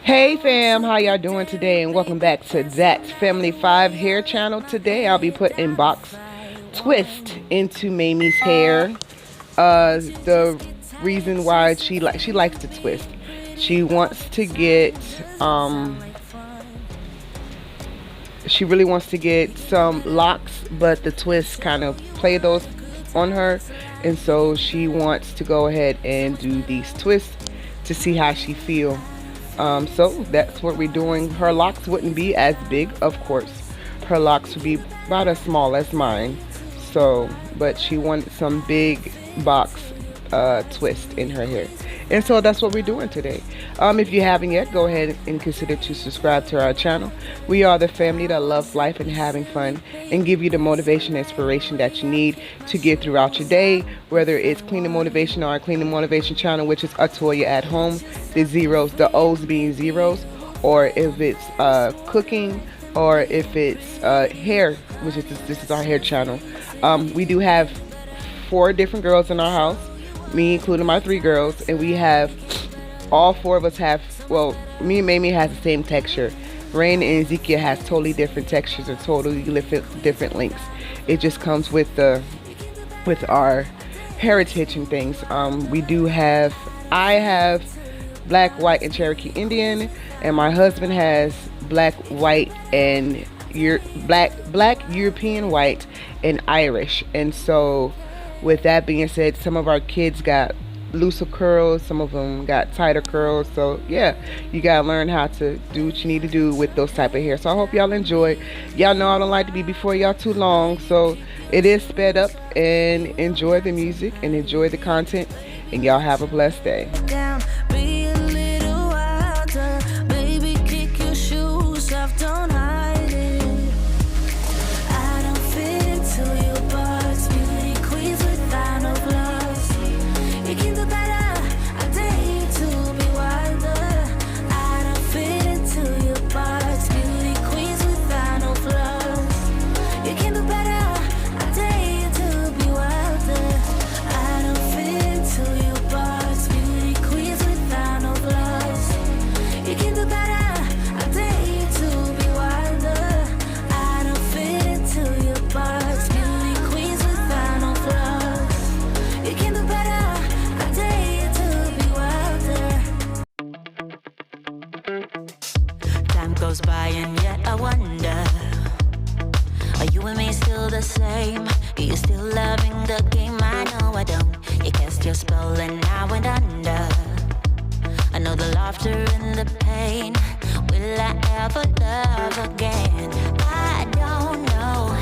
Hey fam, how y'all doing today? And welcome back to DAT Family 5 hair channel. Today I'll be putting box twist into Mamie's hair. The reason why she likes to twist. She wants to get she really wants to get some locks, but the twists kind of play those on her, and so she wants to go ahead and do these twists to see how she feel. So that's what we're doing. Her locks wouldn't be as big, of course. Her locks would be about as small as mine. So, but she wanted some big box twist in her hair. And so that's what we're doing today. If you haven't yet, go ahead and consider to subscribe to our channel. We are the family that loves life and having fun and give you the motivation and inspiration that you need to get throughout your day, whether it's cleaning motivation or our cleaning motivation channel, which is Atoya at home, the zeros, the O's being zeros, or if it's cooking, or if it's hair, which is this is our hair channel. We do have 4 different girls in our house, me including my 3 girls, and we have all 4 of us have, well, me and Mamie has the same texture. Rayne and Ezekia has totally different textures or totally different lengths. It just comes with our heritage and things. I have black, white, and Cherokee Indian, and my husband has black, white, and black, European white, and Irish. And so with that being said, some of our kids got looser curls, some of them got tighter curls. So yeah, you gotta learn how to do what you need to do with those type of hair. So I hope y'all enjoy. Y'all know I don't like to be before y'all too long, so it is sped up. And enjoy the music and enjoy the content, and y'all have a blessed day. Goes by and yet I wonder, are you and me still the same? Are you still loving the game? I know I don't. You cast your spell and I went under. I know the laughter and the pain. Will I ever love again? I don't know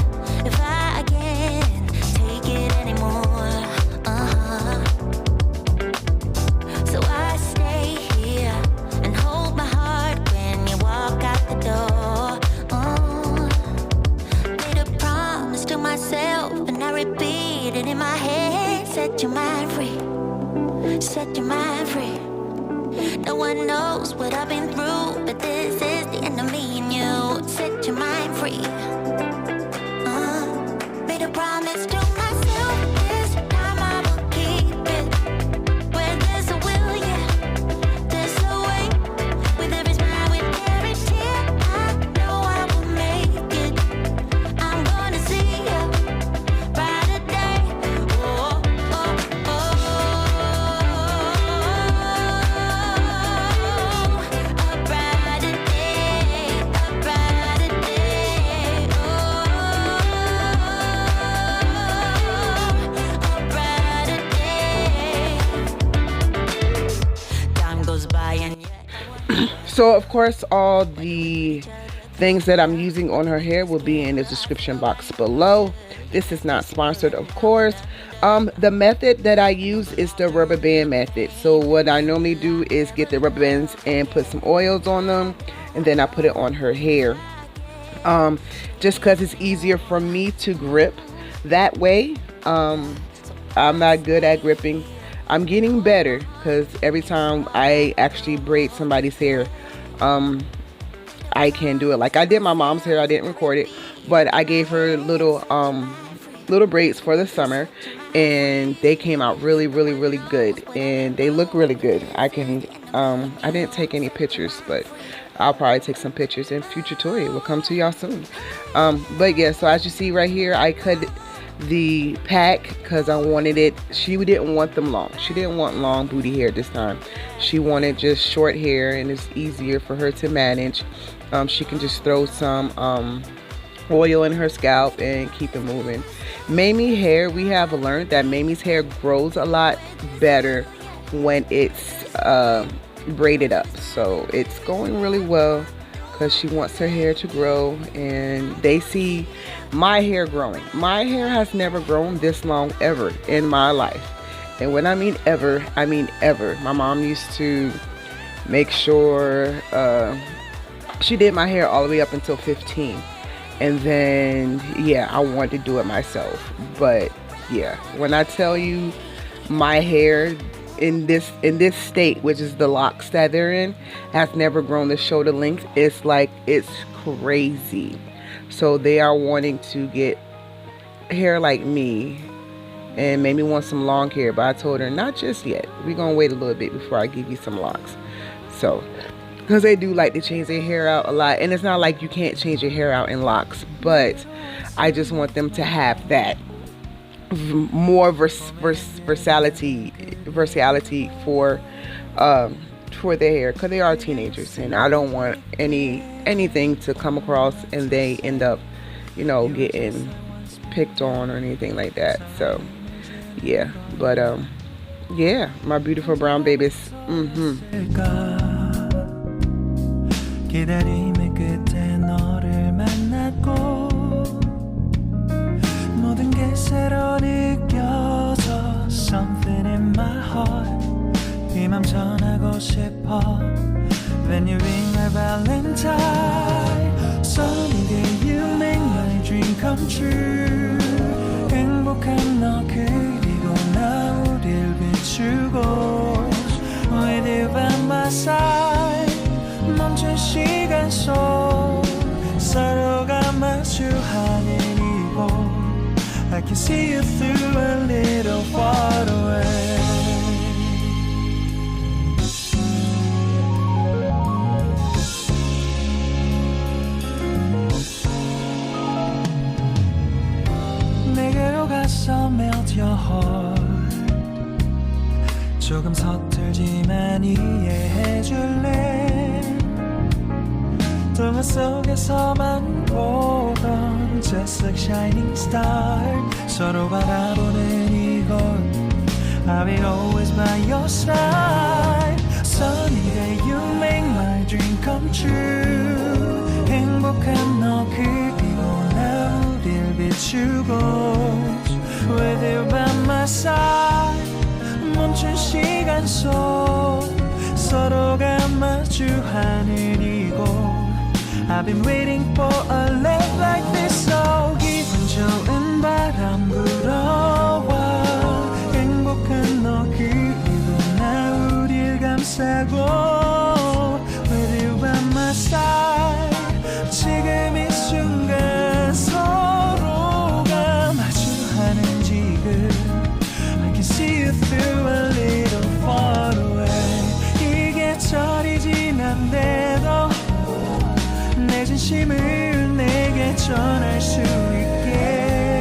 if I can take it anymore. So I stay here and hold my heart when you walk out the door. Made a promise to myself and I repeat it in my head. Set your mind free, set your mind free. No one knows what I've been through, but this is the end of me and you. Set your mind free. Made a promise to myself, this time I will keep it. Where there's a will, yeah, there's a way. With every smile, with every tear, I know I will make it. I'm gonna see a brighter day. Oh, oh, oh, a brighter day, a brighter day. A brighter day. Time goes by and yet. So of course all the things that I'm using on her hair will be in the description box below. This is not sponsored, of course. The method that I use is the rubber band method. So what I normally do is get the rubber bands and put some oils on them, and then I put it on her hair. Just because it's easier for me to grip that way. I'm not good at gripping. I'm getting better because every time I actually braid somebody's hair, I can do it. Like I did my mom's hair, I didn't record it, but I gave her little little braids for the summer, and they came out really good, and they look really good. I didn't take any pictures, but I'll probably take some pictures, and future Toya will come to y'all soon. But yeah, so as you see right here, I cut the pack because I wanted it. She didn't want them long. She didn't want long booty hair this time. She wanted just short hair, and it's easier for her to manage. She can just throw some oil in her scalp and keep it moving. Mamie hair, we have learned that Mamie's hair grows a lot better when it's braided up, so it's going really well because she wants her hair to grow, and they see my hair growing. My hair has never grown this long ever in my life, and when I mean ever, I mean ever. My mom used to make sure she did my hair all the way up until 15, and then yeah, I wanted to do it myself. But yeah, when I tell you my hair in this state, which is the locks that they're in, has never grown the shoulder length, it's like, it's crazy. So they are wanting to get hair like me, and maybe want some long hair, but I told her not just yet. We're gonna wait a little bit before I give you some locks. So because they do like to change their hair out a lot, and it's not like you can't change your hair out in locks, but I just want them to have that more versatility for their hair, because they are teenagers, and I don't want anything to come across and they end up, you know, getting picked on or anything like that. So yeah, but yeah, my beautiful brown babies. 기다림의 끝에 너를 만났고 모든 게 새로 느껴져 something in my heart 이 맘 전하고 싶어 When you ring my valentine Sunny day you make my dream come true 행복한 너 그리고 나 우릴 비추고 With you by my side 멈춘 시간 속 서로가 마주하는 이곳 I can see you through a little far away 내게로 가서 melt your heart 조금 서툴지만 이해해줄래 동화 속에서만 보던 Just like shining star 서로 바라보는 이곳 I'll be always by your side Sunny day you make my dream come true 행복한 너 그리고 나 우릴 비추고 With you by my side 멈춘 시간 속 서로가 마주하는 이곳 I've been waiting for a love like this so 기분 좋은 바람 불어와 행복한 너 그리고 나 우릴 감싸고 With you by my side 지금 이 순간 서로가 마주하는 지금 I can see you through a little far away 이 계절이 지난데도 내 진심을 내게 전할 수 있게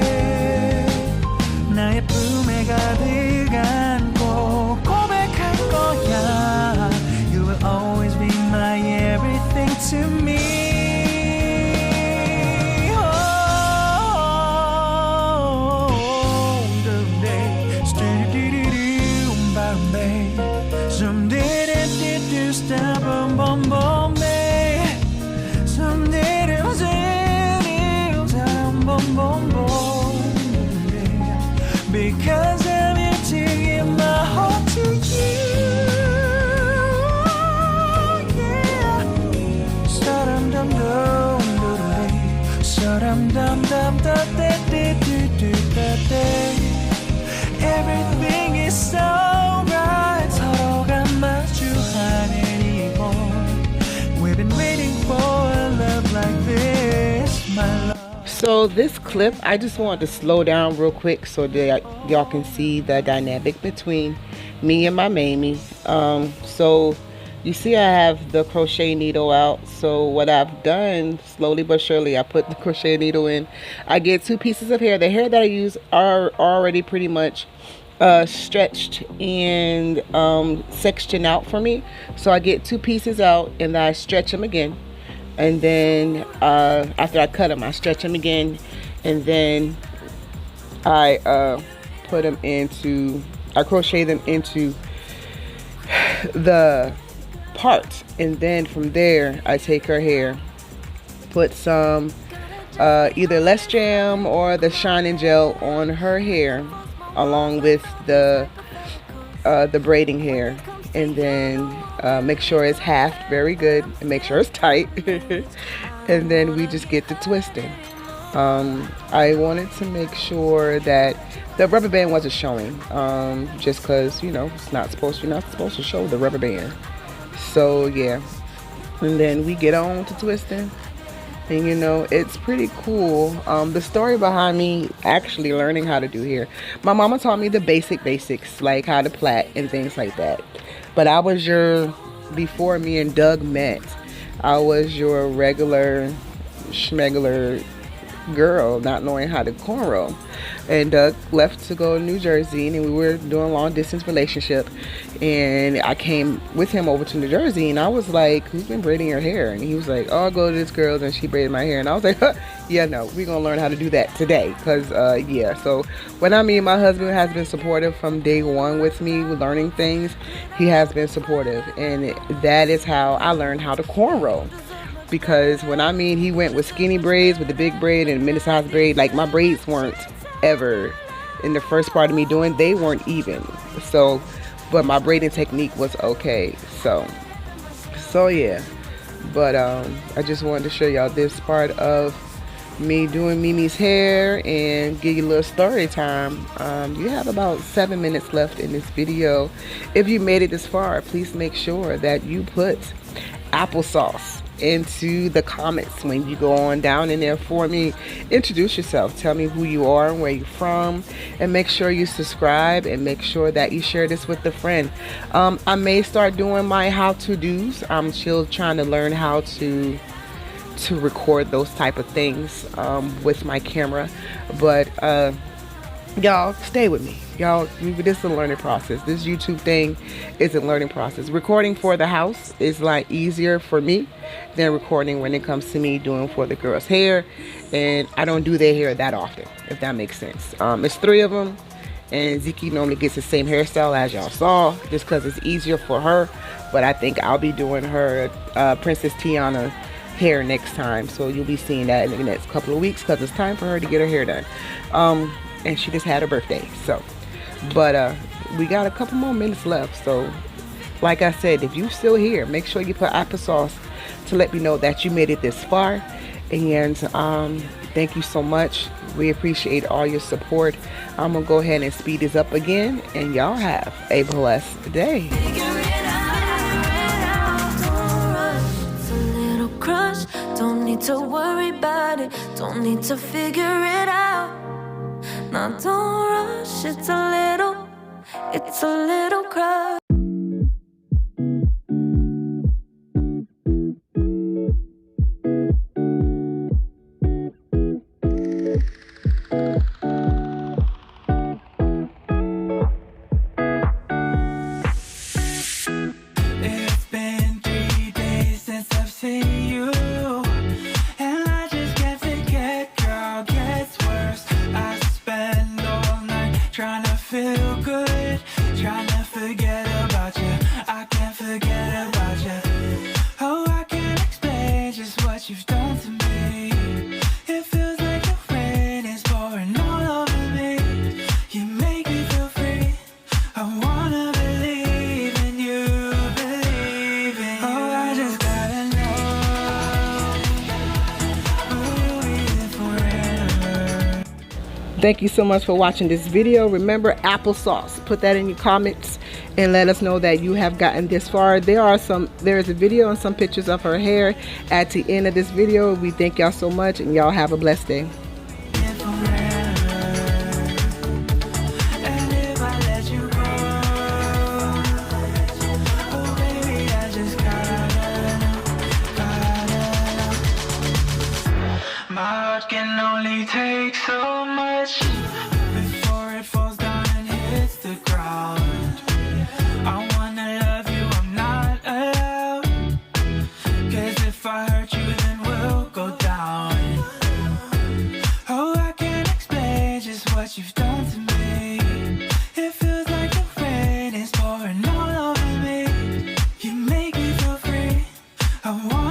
나의 품에 가득 안고 고백할 거야 You will always be my everything to me So this clip, I just wanted to slow down real quick so that y'all can see the dynamic between me and my Mamie. So you see I have the crochet needle out. So what I've done, slowly but surely, I put the crochet needle in. I get 2 pieces of hair. The hair that I use are already pretty much stretched and sectioned out for me. So I get 2 pieces out and then I stretch them again. And then after I cut them, I stretch them again. And then I put them into, I crochet them into the part, and then from there I take her hair, put some either Less Jam or the shining gel on her hair along with the braiding hair, and then make sure it's halved very good and make sure it's tight. And then we just get to twisting. I wanted to make sure that the rubber band wasn't showing, just because, you know, you're not supposed to show the rubber band. So yeah, and then we get on to twisting, and you know, it's pretty cool. The story behind me actually learning how to do hair, my mama taught me the basics, like how to plait and things like that. But I was before me and Doug met, I was your regular schmegular girl, not knowing how to cornrow. And Doug left to go to New Jersey, and we were doing a long distance relationship, and I came with him over to New Jersey, and I was like, who's been braiding your hair? And he was like, oh, I'll go to this girl and she braided my hair. And I was like, huh, yeah, no, we're gonna learn how to do that today, because yeah. So when I mean my husband has been supportive from day one with me learning things, he has been supportive, and that is how I learned how to cornrow. Because when I mean he went with skinny braids with the big braid and mini-size braid, like my braids weren't ever, in the first part of me doing, they weren't even. So, but my braiding technique was okay. So yeah. But I just wanted to show y'all this part of me doing Mimi's hair and give you a little story time. You have about 7 minutes left in this video. If you made it this far, please make sure that you put applesauce into the comments when you go on down in there for me. Introduce yourself, tell me who you are and where you're from, and make sure you subscribe, and make sure that you share this with a friend. I may start doing my how-to-dos. I'm still trying to learn how to record those type of things with my camera, but y'all stay with me. Y'all, this is a learning process. This YouTube thing is a learning process. Recording for the house is a lot easier for me than recording when it comes to me doing for the girls' hair, and I don't do their hair that often, if that makes sense. It's 3 of them, and Ezekia normally gets the same hairstyle as y'all saw, just because it's easier for her. But I think I'll be doing her Princess Tiana hair next time, so you'll be seeing that in the next couple of weeks, because it's time for her to get her hair done. And she just had her birthday, so. But we got a couple more minutes left, so like I said, if you're still here, make sure you put applesauce to let me know that you made it this far. And thank you so much. We appreciate all your support. I'm gonna go ahead and speed this up again, and y'all have a blessed day. Don't need to worry about it, don't need to figure it out. Now don't rush, it's a little crush. It's been 3 days since I've seen you, and I just can't forget, girl, gets worse. I spend all night trying to feel good, trying to forget about you. I can't forget about you. Oh, I can't explain just what you've done to me. It feels like the rain is pouring all over me. You make me feel free. I wanna believe in you, believe in you. Oh, I just gotta know, will we live forever? Thank you so much for watching this video. Remember, applesauce. Put that in your comments and let us know that you have gotten this far. There is a video and some pictures of her hair at the end of this video. We thank y'all so much, and y'all have a blessed day. I want